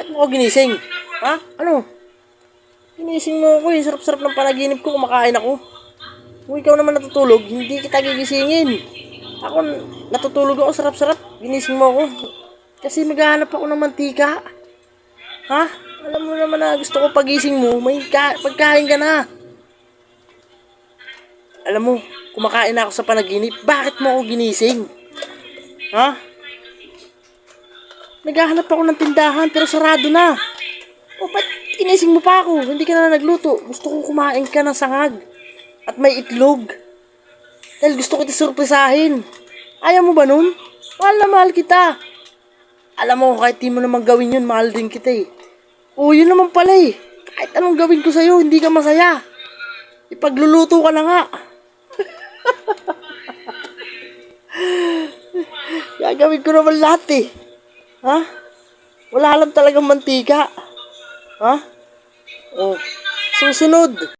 Bakit mo ako ginising? Ha? Ano? Ginising mo ako, yung sarap-sarap ng panaginip ko, kumakain ako. Kung ikaw naman natutulog, hindi kita gigisingin. Ako, natutulog ako, sarap-sarap, ginising mo ako. Kasi maghahanap ako ng mantika. Ha? Alam mo naman na gusto ko pagising mo, may pagkain ka na. Alam mo, kumakain na ako sa panaginip, bakit mo ako ginising? Ha? Naghahanap ako ng tindahan pero sarado na. O ba't ginising mo pa ako? Hindi ka na nagluto. Gusto ko kumain ka ng sangag. At may itlog. Dahil gusto ko surpresahin. Ayaw mo ba nun? Mahal na mahal kita. Alam mo, kahit di mo naman gawin yun, mahal din kita eh. Oo, yun naman pala eh. Kahit anong gawin ko sa'yo, hindi ka masaya. Ipagluluto ka na nga. Gagawin ko naman lahat eh. Ha? Wala lang talagang mantika. Ha? Oh, susunod.